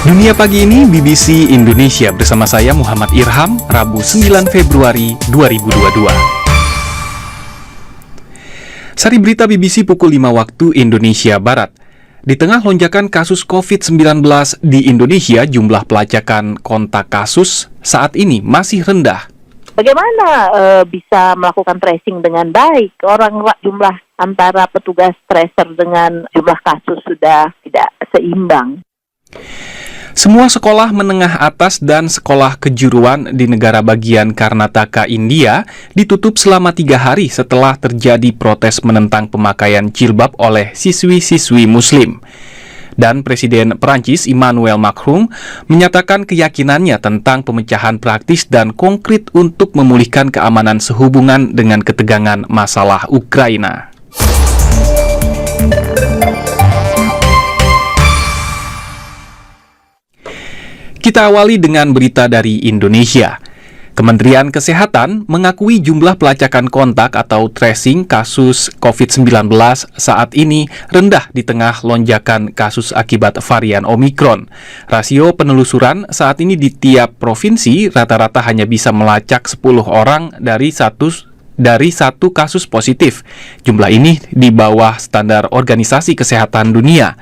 Dunia Pagi ini BBC Indonesia bersama saya Muhammad Irham, Rabu 9 Februari 2022. Sari berita BBC pukul 5 waktu Indonesia Barat. Di tengah lonjakan kasus COVID-19 di Indonesia, jumlah pelacakan kontak kasus saat ini masih rendah. Bagaimana bisa melakukan tracing dengan baik? Jumlah antara petugas tracer dengan jumlah kasus sudah tidak seimbang. Semua sekolah menengah atas dan sekolah kejuruan di negara bagian Karnataka, India ditutup selama 3 hari setelah terjadi protes menentang pemakaian jilbab oleh siswi-siswi Muslim. Dan Presiden Perancis Emmanuel Macron menyatakan keyakinannya tentang pemecahan praktis dan konkret untuk memulihkan keamanan sehubungan dengan ketegangan masalah Ukraina. Kita awali dengan berita dari Indonesia. Kementerian Kesehatan mengakui jumlah pelacakan kontak atau tracing kasus COVID-19 saat ini rendah di tengah lonjakan kasus akibat varian Omikron. Rasio penelusuran saat ini di tiap provinsi rata-rata hanya bisa melacak 10 orang dari satu kasus positif. Jumlah ini di bawah standar Organisasi Kesehatan Dunia.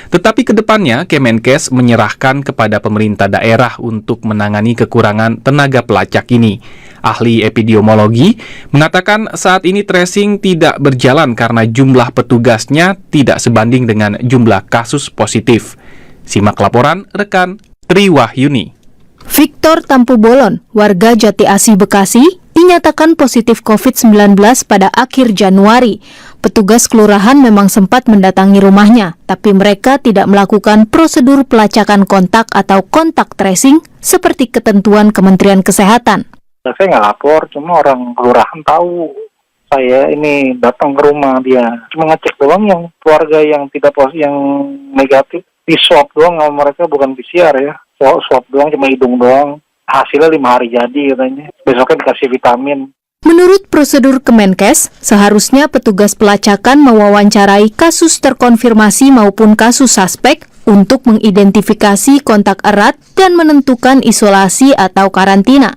Tetapi ke depannya, Kemenkes menyerahkan kepada pemerintah daerah untuk menangani kekurangan tenaga pelacak ini. Ahli epidemiologi mengatakan saat ini tracing tidak berjalan karena jumlah petugasnya tidak sebanding dengan jumlah kasus positif. Simak laporan rekan Tri Wahyuni. Victor Tampubolon, warga Jati Asih Bekasi, dinyatakan positif COVID-19 pada akhir Januari. Petugas kelurahan memang sempat mendatangi rumahnya, tapi mereka tidak melakukan prosedur pelacakan kontak atau kontak tracing seperti ketentuan Kementerian Kesehatan. Saya nggak lapor, cuma orang kelurahan tahu saya ini datang ke rumah dia. Cuma ngecek doang yang keluarga yang tidak positif, yang negatif. Di swab doang sama mereka, bukan PCR ya. Swab doang, cuma hidung doang. Hasilnya 5 hari jadi katanya. Besoknya dikasih vitamin. Menurut prosedur Kemenkes, seharusnya petugas pelacakan mewawancarai kasus terkonfirmasi maupun kasus suspek untuk mengidentifikasi kontak erat dan menentukan isolasi atau karantina.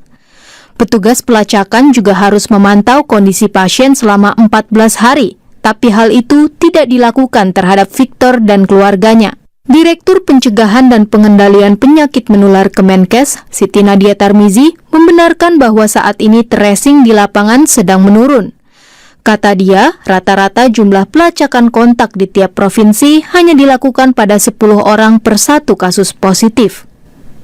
Petugas pelacakan juga harus memantau kondisi pasien selama 14 hari, tapi hal itu tidak dilakukan terhadap Victor dan keluarganya. Direktur Pencegahan dan Pengendalian Penyakit Menular Kemenkes, Siti Nadia Tarmizi, membenarkan bahwa saat ini tracing di lapangan sedang menurun. Kata dia, rata-rata jumlah pelacakan kontak di tiap provinsi hanya dilakukan pada 10 orang per 1 kasus positif.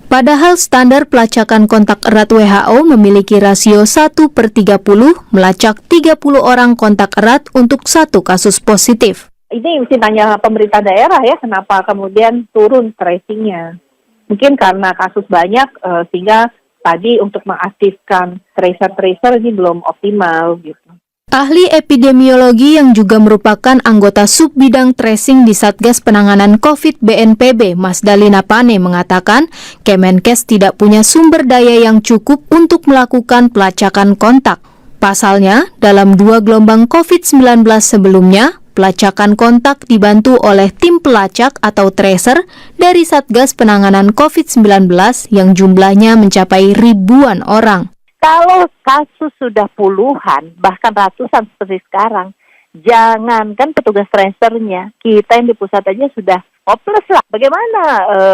Padahal standar pelacakan kontak erat WHO memiliki rasio 1/30 melacak 30 orang kontak erat untuk 1 kasus positif. Ini mesti tanya pemerintah daerah ya, kenapa kemudian turun tracingnya. Mungkin karena kasus banyak, sehingga tadi untuk mengaktifkan tracer ini belum optimal gitu. Ahli epidemiologi yang juga merupakan anggota subbidang tracing di Satgas Penanganan COVID BNPB, Mas Dalina Pane, mengatakan Kemenkes tidak punya sumber daya yang cukup untuk melakukan pelacakan kontak. Pasalnya, dalam 2 gelombang COVID-19 sebelumnya, pelacakan kontak dibantu oleh tim pelacak atau tracer dari Satgas Penanganan COVID-19 yang jumlahnya mencapai ribuan orang. Kalau kasus sudah puluhan, bahkan ratusan seperti sekarang, jangankan petugas tracernya, kita yang di pusat aja sudah hopeless lah. Bagaimana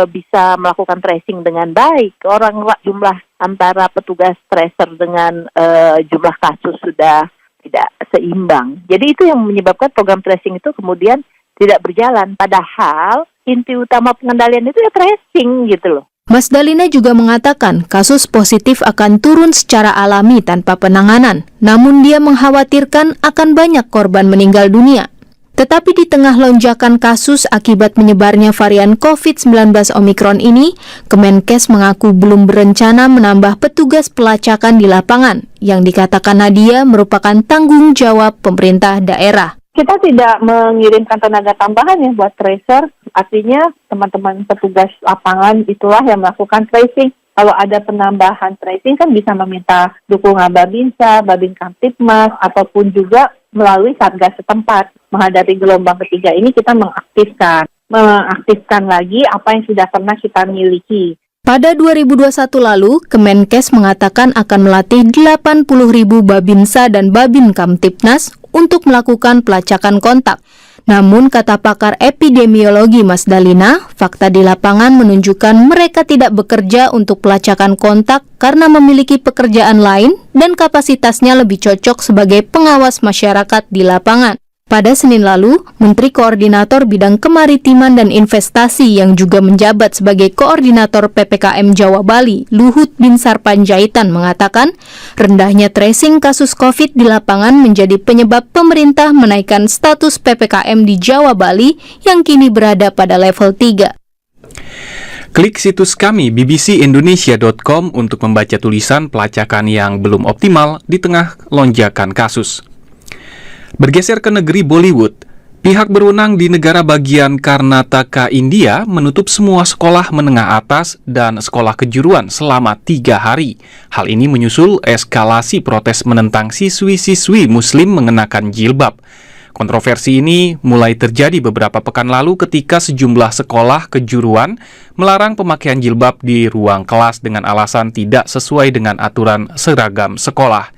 bisa melakukan tracing dengan baik? Jumlah antara petugas tracer dengan jumlah kasus sudah tidak seimbang. Jadi itu yang menyebabkan program tracing itu kemudian tidak berjalan. Padahal inti utama pengendalian itu ya tracing gitu loh. Mas Dalina juga mengatakan kasus positif akan turun secara alami tanpa penanganan. Namun dia mengkhawatirkan akan banyak korban meninggal dunia. Tetapi di tengah lonjakan kasus akibat menyebarnya varian COVID-19 Omikron ini, Kemenkes mengaku belum berencana menambah petugas pelacakan di lapangan, yang dikatakan Nadia merupakan tanggung jawab pemerintah daerah. Kita tidak mengirimkan tenaga tambahan ya buat tracer, artinya teman-teman petugas lapangan itulah yang melakukan tracing. Kalau ada penambahan tracing kan bisa meminta dukungan Babinsa, Babin Kamtipmas, ataupun juga melalui Satgas setempat. Menghadapi gelombang ketiga ini kita mengaktifkan. mengaktifkan lagi apa yang sudah pernah kita miliki. Pada 2021 lalu, Kemenkes mengatakan akan melatih 80.000 Babinsa dan Babin Kamtipnas untuk melakukan pelacakan kontak. Namun, kata pakar epidemiologi Mas Dalina, fakta di lapangan menunjukkan mereka tidak bekerja untuk pelacakan kontak karena memiliki pekerjaan lain dan kapasitasnya lebih cocok sebagai pengawas masyarakat di lapangan. Pada Senin lalu, Menteri Koordinator Bidang Kemaritiman dan Investasi yang juga menjabat sebagai Koordinator PPKM Jawa Bali, Luhut Binsar Panjaitan mengatakan, rendahnya tracing kasus COVID di lapangan menjadi penyebab pemerintah menaikkan status PPKM di Jawa Bali yang kini berada pada level 3. Klik situs kami bbcindonesia.com untuk membaca tulisan pelacakan yang belum optimal di tengah lonjakan kasus. Bergeser ke negeri Bollywood, pihak berwenang di negara bagian Karnataka, India menutup semua sekolah menengah atas dan sekolah kejuruan selama 3 hari. Hal ini menyusul eskalasi protes menentang siswi-siswi Muslim mengenakan jilbab. Kontroversi ini mulai terjadi beberapa pekan lalu ketika sejumlah sekolah kejuruan melarang pemakaian jilbab di ruang kelas dengan alasan tidak sesuai dengan aturan seragam sekolah.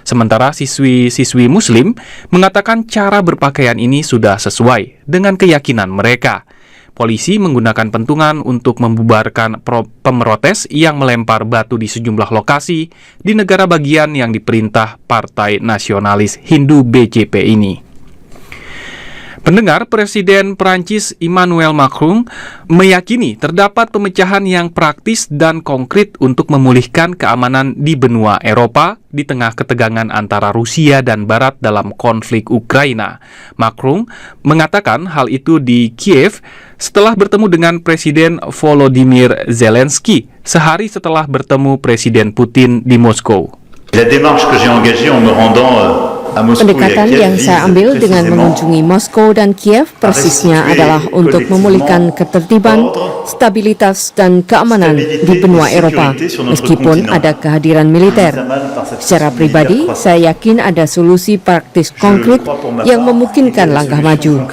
Sementara siswi-siswi Muslim mengatakan cara berpakaian ini sudah sesuai dengan keyakinan mereka. Polisi menggunakan pentungan untuk membubarkan pemrotes yang melempar batu di sejumlah lokasi di negara bagian yang diperintah Partai Nasionalis Hindu BJP ini. Pendengar, Presiden Prancis Emmanuel Macron meyakini terdapat pemecahan yang praktis dan konkret untuk memulihkan keamanan di benua Eropa di tengah ketegangan antara Rusia dan Barat dalam konflik Ukraina. Macron mengatakan hal itu di Kiev setelah bertemu dengan Presiden Volodymyr Zelensky sehari setelah bertemu Presiden Putin di Moskow. La démarche que j'ai engagée en me rendant Pendekatan yang saya ambil dengan mengunjungi Moskow dan Kiev persisnya adalah untuk memulihkan ketertiban, stabilitas, dan keamanan di benua Eropa, meskipun ada kehadiran militer. Secara pribadi, saya yakin ada solusi praktis konkret yang memungkinkan langkah maju.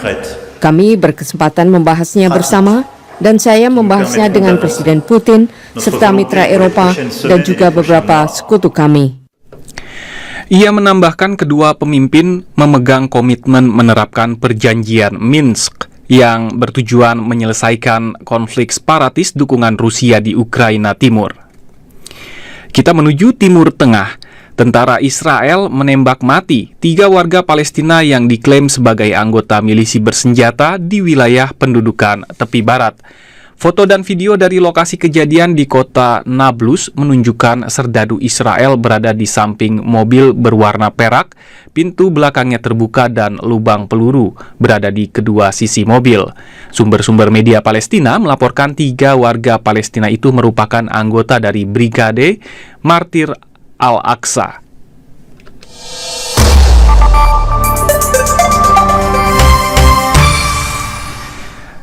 Kami berkesempatan membahasnya bersama, dan saya membahasnya dengan Presiden Putin serta mitra Eropa dan juga beberapa sekutu kami. Ia menambahkan kedua pemimpin memegang komitmen menerapkan perjanjian Minsk yang bertujuan menyelesaikan konflik separatis dukungan Rusia di Ukraina Timur. Kita menuju Timur Tengah. Tentara Israel menembak mati 3 warga Palestina yang diklaim sebagai anggota milisi bersenjata di wilayah pendudukan tepi barat. Foto dan video dari lokasi kejadian di kota Nablus menunjukkan serdadu Israel berada di samping mobil berwarna perak, pintu belakangnya terbuka dan lubang peluru berada di kedua sisi mobil. Sumber-sumber media Palestina melaporkan 3 warga Palestina itu merupakan anggota dari Brigade Martir Al-Aqsa.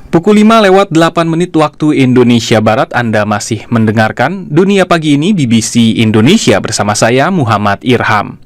Pukul 5:08 waktu Indonesia Barat, Anda masih mendengarkan Dunia Pagi ini BBC Indonesia bersama saya Muhammad Irham.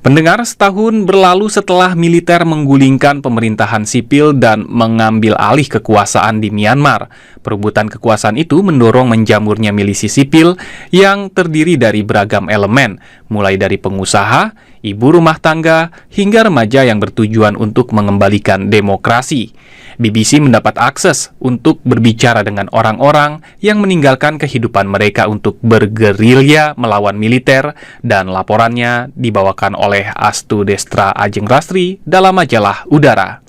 Pendengar, setahun berlalu setelah militer menggulingkan pemerintahan sipil dan mengambil alih kekuasaan di Myanmar. Perebutan kekuasaan itu mendorong menjamurnya milisi sipil yang terdiri dari beragam elemen, mulai dari pengusaha, ibu rumah tangga, hingga remaja yang bertujuan untuk mengembalikan demokrasi. BBC mendapat akses untuk berbicara dengan orang-orang yang meninggalkan kehidupan mereka untuk bergerilya melawan militer, dan laporannya dibawakan oleh Astu Destra Ajeng Rastri dalam majalah Udara.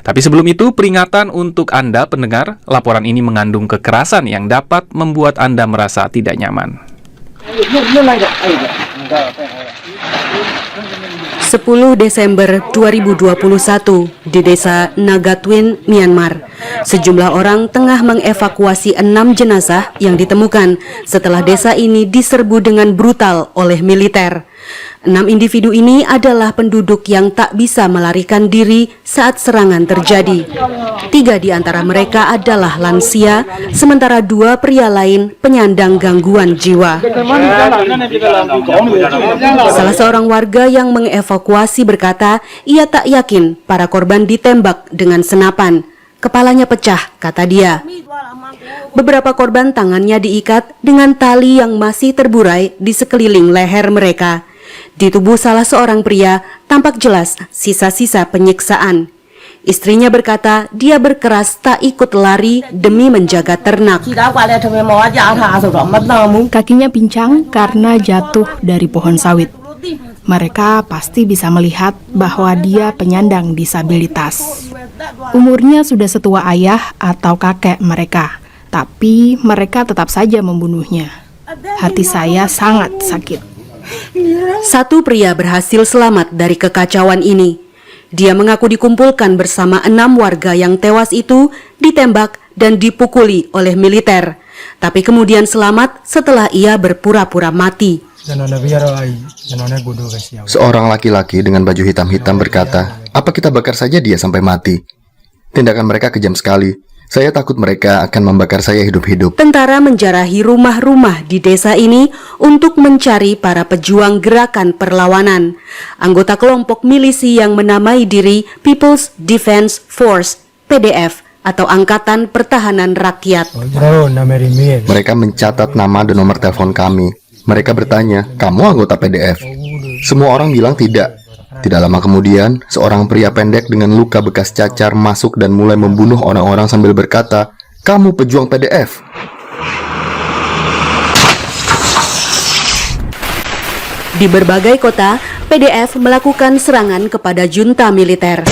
Tapi sebelum itu, peringatan untuk Anda pendengar, laporan ini mengandung kekerasan yang dapat membuat Anda merasa tidak nyaman. 10 Desember 2021 di desa Nagatwin, Myanmar. Sejumlah orang tengah mengevakuasi 6 jenazah yang ditemukan setelah desa ini diserbu dengan brutal oleh militer. 6 individu ini adalah penduduk yang tak bisa melarikan diri saat serangan terjadi. 3 di antara mereka adalah lansia, sementara 2 pria lain penyandang gangguan jiwa. Salah seorang warga yang mengevakuasi berkata ia tak yakin para korban ditembak dengan senapan. Kepalanya pecah, kata dia. Beberapa korban tangannya diikat dengan tali yang masih terburai di sekeliling leher mereka. Di tubuh salah seorang pria tampak jelas sisa-sisa penyiksaan. Istrinya berkata dia berkeras tak ikut lari demi menjaga ternak. Kakinya pincang karena jatuh dari pohon sawit. Mereka pasti bisa melihat bahwa dia penyandang disabilitas. Umurnya sudah setua ayah atau kakek mereka, tapi mereka tetap saja membunuhnya. Hati saya sangat sakit. Satu pria berhasil selamat dari kekacauan ini. Dia mengaku dikumpulkan bersama 6 warga yang tewas itu ditembak dan dipukuli oleh militer. Tapi kemudian selamat setelah ia berpura-pura mati. Seorang laki-laki dengan baju hitam-hitam berkata, "Apa kita bakar saja dia sampai mati?" Tindakan mereka kejam sekali. Saya takut mereka akan membakar saya hidup-hidup. Tentara menjarahi rumah-rumah di desa ini untuk mencari para pejuang gerakan perlawanan. Anggota kelompok milisi yang menamai diri People's Defense Force, PDF, atau Angkatan Pertahanan Rakyat. Mereka mencatat nama dan nomor telepon kami. Mereka bertanya, "Kamu anggota PDF?" Semua orang bilang tidak. Tidak lama kemudian, seorang pria pendek dengan luka bekas cacar masuk dan mulai membunuh orang-orang sambil berkata, "Kamu pejuang PDF." Di berbagai kota, PDF melakukan serangan kepada junta militer.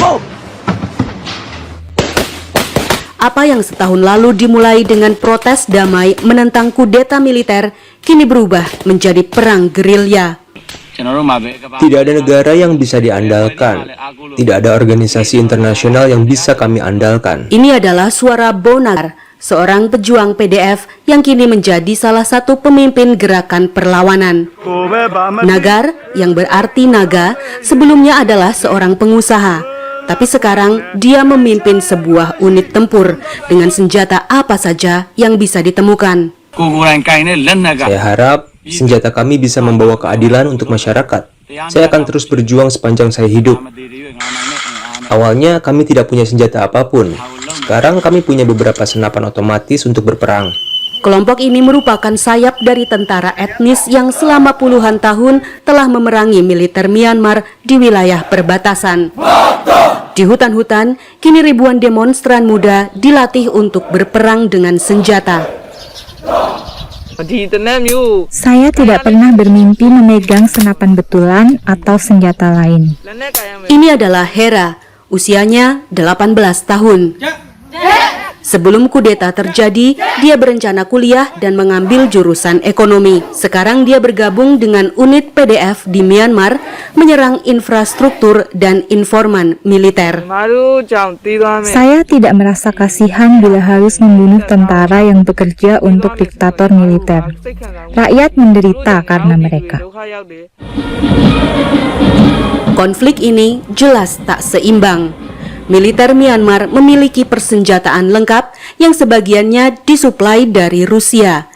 Apa yang setahun lalu dimulai dengan protes damai menentang kudeta militer, kini berubah menjadi perang gerilya. Tidak ada negara yang bisa diandalkan. Tidak ada organisasi internasional yang bisa kami andalkan. Ini adalah suara Bonar, seorang pejuang PDF yang kini menjadi salah satu pemimpin gerakan perlawanan. Nagar, yang berarti naga, sebelumnya adalah seorang pengusaha. Tapi sekarang dia memimpin sebuah unit tempur dengan senjata apa saja yang bisa ditemukan. Saya harap senjata kami bisa membawa keadilan untuk masyarakat. Saya akan terus berjuang sepanjang saya hidup. Awalnya kami tidak punya senjata apapun. Sekarang kami punya beberapa senapan otomatis untuk berperang. Kelompok ini merupakan sayap dari tentara etnis yang selama puluhan tahun telah memerangi militer Myanmar di wilayah perbatasan. Di hutan-hutan, kini ribuan demonstran muda dilatih untuk berperang dengan senjata. Saya tidak pernah bermimpi memegang senapan betulan atau senjata lain. Ini adalah Hera, usianya 18 tahun. Sebelum kudeta terjadi, dia berencana kuliah dan mengambil jurusan ekonomi. Sekarang dia bergabung dengan unit PDF di Myanmar, menyerang infrastruktur dan informan militer. Saya tidak merasa kasihan bila harus membunuh tentara yang bekerja untuk diktator militer. Rakyat menderita karena mereka. Konflik ini jelas tak seimbang. Militer Myanmar memiliki persenjataan lengkap yang sebagiannya disuplai dari Rusia.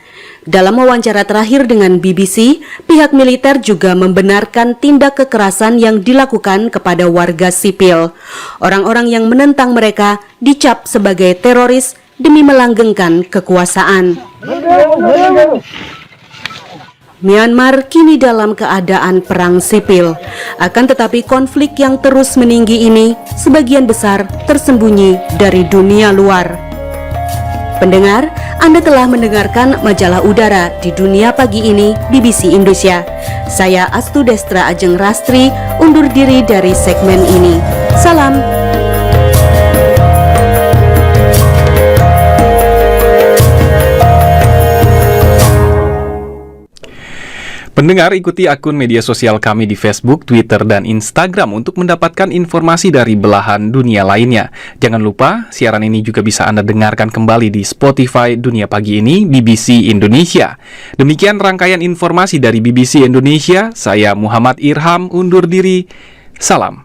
Dalam wawancara terakhir dengan BBC, pihak militer juga membenarkan tindak kekerasan yang dilakukan kepada warga sipil. Orang-orang yang menentang mereka dicap sebagai teroris demi melanggengkan kekuasaan. Myanmar kini dalam keadaan perang sipil. Akan tetapi konflik yang terus meninggi ini sebagian besar tersembunyi dari dunia luar. Pendengar, Anda telah mendengarkan majalah udara di dunia pagi ini BBC Indonesia. Saya Astu Destra Ajeng Rastri undur diri dari segmen ini. Salam. Pendengar, ikuti akun media sosial kami di Facebook, Twitter, dan Instagram untuk mendapatkan informasi dari belahan dunia lainnya. Jangan lupa, siaran ini juga bisa Anda dengarkan kembali di Spotify Dunia Pagi Ini BBC Indonesia. Demikian rangkaian informasi dari BBC Indonesia. Saya Muhammad Irham undur diri. Salam.